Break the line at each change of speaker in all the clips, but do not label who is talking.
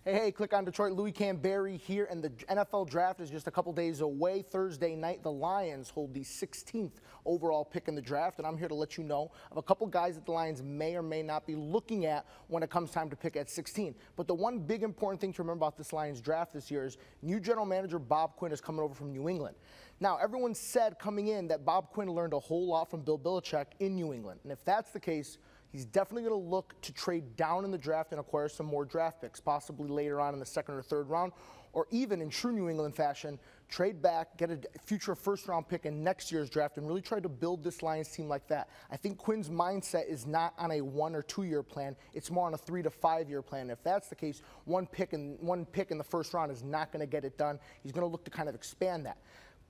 Hey, click on Detroit. Louis Canberry here, and the NFL draft is just a couple days away. Thursday night, the Lions hold the 16th overall pick in the draft, and I'm here to let you know of a couple guys that the Lions may or may not be looking at when it comes time to pick at 16. But the one big important thing to remember about this Lions draft this year is new general manager Bob Quinn is coming over from New England. Now, everyone said coming in that Bob Quinn learned a whole lot from Bill Belichick in New England, and if that's the case, he's definitely going to look to trade down in the draft and acquire some more draft picks, possibly later on in the second or third round, or even in true New England fashion, trade back, get a future first-round pick in next year's draft, and really try to build this Lions team like that. I think Quinn's mindset is not on a 1 or 2 year plan; it's more on a 3 to 5 year plan. If that's the case, one pick in the first round is not going to get it done. He's going to look to kind of expand that.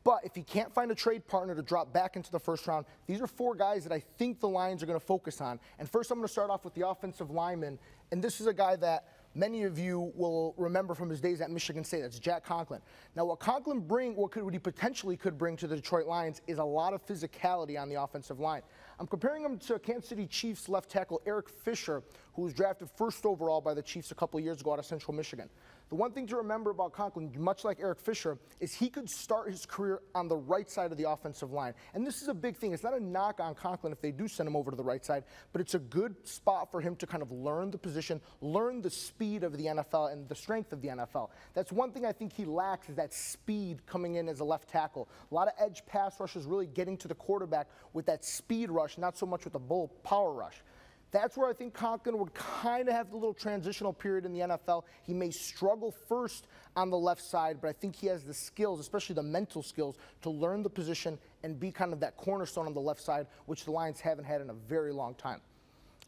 But if he can't find a trade partner to drop back into the first round, these are 4 guys that I think the Lions are going to focus on. And first, I'm going to start off with the offensive lineman. And this is a guy that many of you will remember from his days at Michigan State. That's Jack Conklin. Now, what Conklin what he potentially could bring to the Detroit Lions is a lot of physicality on the offensive line. I'm comparing him to Kansas City Chiefs left tackle Eric Fisher, who was drafted first overall by the Chiefs a couple of years ago out of Central Michigan. The one thing to remember about Conklin, much like Eric Fisher, is he could start his career on the right side of the offensive line. And this is a big thing. It's not a knock on Conklin if they do send him over to the right side, but it's a good spot for him to kind of learn the position, learn the speed of the NFL and the strength of the NFL. That's one thing I think he lacks, is that speed coming in as a left tackle. A lot of edge pass rushes really getting to the quarterback with that speed rush, not so much with the bull power rush. That's where I think Conklin would kind of have the little transitional period in the NFL. He may struggle first on the left side, but I think he has the skills, especially the mental skills, to learn the position and be kind of that cornerstone on the left side, which the Lions haven't had in a very long time.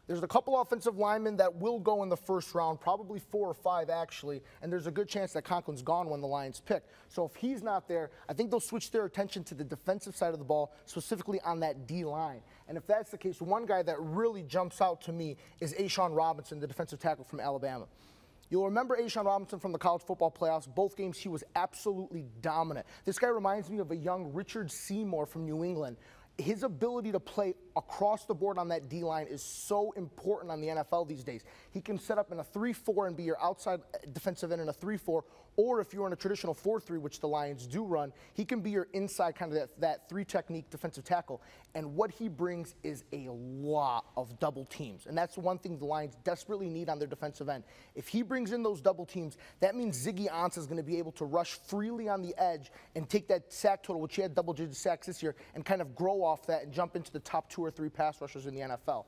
There's a couple offensive linemen that will go in the first round, probably 4 or 5 actually, and there's a good chance that Conklin's gone when the Lions pick. So if he's not there, I think they'll switch their attention to the defensive side of the ball, specifically on that D-line. And if that's the case, one guy that really jumps out to me is A'Shawn Robinson, the defensive tackle from Alabama. You'll remember A'Shawn Robinson from the college football playoffs. Both games he was absolutely dominant. This guy reminds me of a young Richard Seymour from New England. His ability to play across the board on that D-line is so important on the NFL these days. He can set up in a 3-4 and be your outside defensive end in a 3-4, or if you're in a traditional 4-3, which the Lions do run, he can be your inside kind of that 3 technique defensive tackle. And what he brings is a lot of double teams. And that's one thing the Lions desperately need on their defensive end. If he brings in those double teams, that means Ziggy Ansah is going to be able to rush freely on the edge and take that sack total, which he had double-digit sacks this year, and kind of grow off that and jump into the top 2 or 3 pass rushers in the NFL.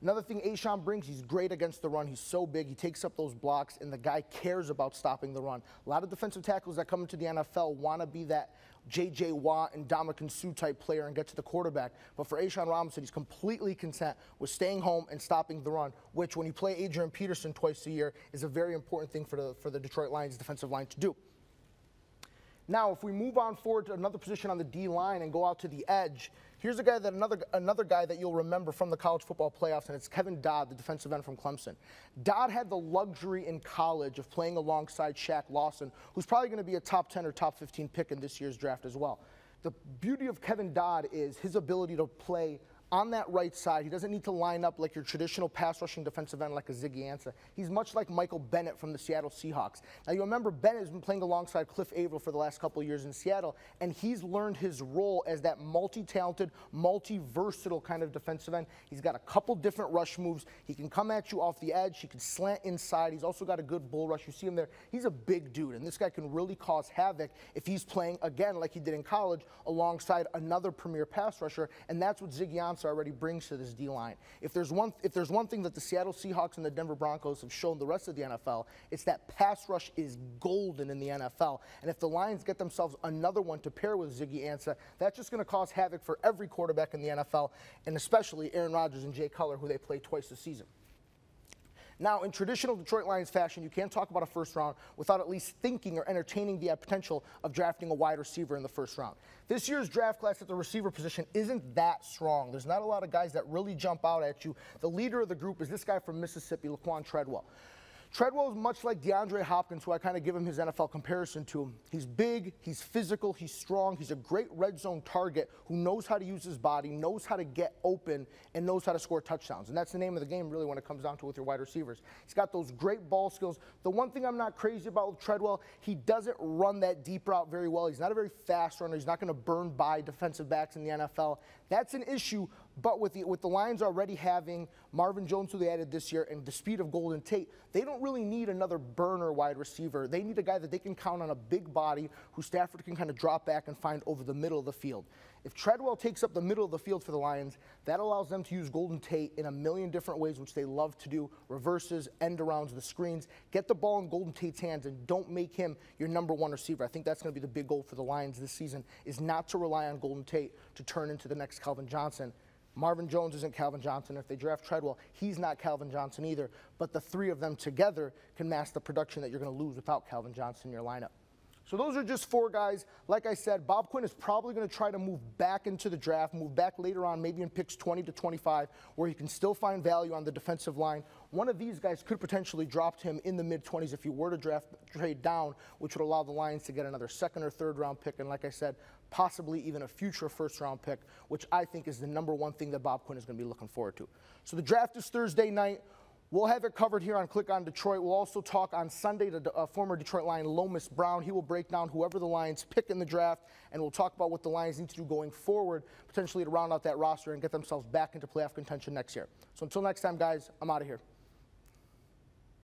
Another thing A'Shawn brings, he's great against the run. He's so big, he takes up those blocks, and the guy cares about stopping the run. A lot of defensive tackles that come into the NFL want to be that J.J. Watt and Ndamukong Suh type player and get to the quarterback. But for A'Shawn Robinson, he's completely content with staying home and stopping the run, which when you play Adrian Peterson twice a year is a very important thing for the Detroit Lions defensive line to do. Now, if we move on forward to another position on the D-line and go out to the edge, here's a guy that another guy that you'll remember from the college football playoffs, and it's Kevin Dodd, the defensive end from Clemson. Dodd had the luxury in college of playing alongside Shaq Lawson, who's probably going to be a top 10 or top 15 pick in this year's draft as well. The beauty of Kevin Dodd is his ability to play on that right side. He doesn't need to line up like your traditional pass rushing defensive end like a Ziggy Ansah. He's much like Michael Bennett from the Seattle Seahawks. Now, you remember Bennett has been playing alongside Cliff Averill for the last couple of years in Seattle, and he's learned his role as that multi-talented, multi-versatile kind of defensive end. He's got a couple different rush moves. He can come at you off the edge. He can slant inside. He's also got a good bull rush. You see him there. He's a big dude, and this guy can really cause havoc if he's playing, again, like he did in college, alongside another premier pass rusher, and that's what Ziggy Ansah already brings to this D-line. If there's one thing that the Seattle Seahawks and the Denver Broncos have shown the rest of the NFL, it's that pass rush is golden in the NFL. And if the Lions get themselves another one to pair with Ziggy Ansah, that's just going to cause havoc for every quarterback in the NFL, and especially Aaron Rodgers and Jay Cutler, who they play twice this season. Now, in traditional Detroit Lions fashion, you can't talk about a first round without at least thinking or entertaining the potential of drafting a wide receiver in the first round. This year's draft class at the receiver position isn't that strong. There's not a lot of guys that really jump out at you. The leader of the group is this guy from Mississippi, Laquan Treadwell. Treadwell is much like DeAndre Hopkins, who I kind of give him his NFL comparison to him. He's big, he's physical, he's strong, he's a great red zone target who knows how to use his body, knows how to get open, and knows how to score touchdowns. And that's the name of the game, really, when it comes down to it with your wide receivers. He's got those great ball skills. The one thing I'm not crazy about with Treadwell, he doesn't run that deep route very well. He's not a very fast runner. He's not going to burn by defensive backs in the NFL. That's an issue. But with the Lions already having Marvin Jones, who they added this year, and the speed of Golden Tate, they don't really need another burner wide receiver. They need a guy that they can count on, a big body who Stafford can kind of drop back and find over the middle of the field. If Treadwell takes up the middle of the field for the Lions, that allows them to use Golden Tate in a million different ways, which they love to do: reverses, end arounds, the screens. Get the ball in Golden Tate's hands and don't make him your number one receiver. I think that's going to be the big goal for the Lions this season, is not to rely on Golden Tate to turn into the next Calvin Johnson. Marvin Jones isn't Calvin Johnson. If they draft Treadwell, he's not Calvin Johnson either. But the three of them together can mask the production that you're going to lose without Calvin Johnson in your lineup. So those are just four guys. Like I said, Bob Quinn is probably going to try to move back into the draft, move back later on, maybe in picks 20 to 25, where he can still find value on the defensive line. One of these guys could potentially drop him in the mid-20s if you were to trade down, which would allow the Lions to get another second or third round pick, and like I said, possibly even a future first-round pick, which I think is the number one thing that Bob Quinn is going to be looking forward to. So the draft is Thursday night. We'll have it covered here on Click on Detroit. We'll also talk on Sunday to former Detroit Lion Lomas Brown. He will break down whoever the Lions pick in the draft, and we'll talk about what the Lions need to do going forward, potentially to round out that roster and get themselves back into playoff contention next year. So until next time, guys, I'm out of here.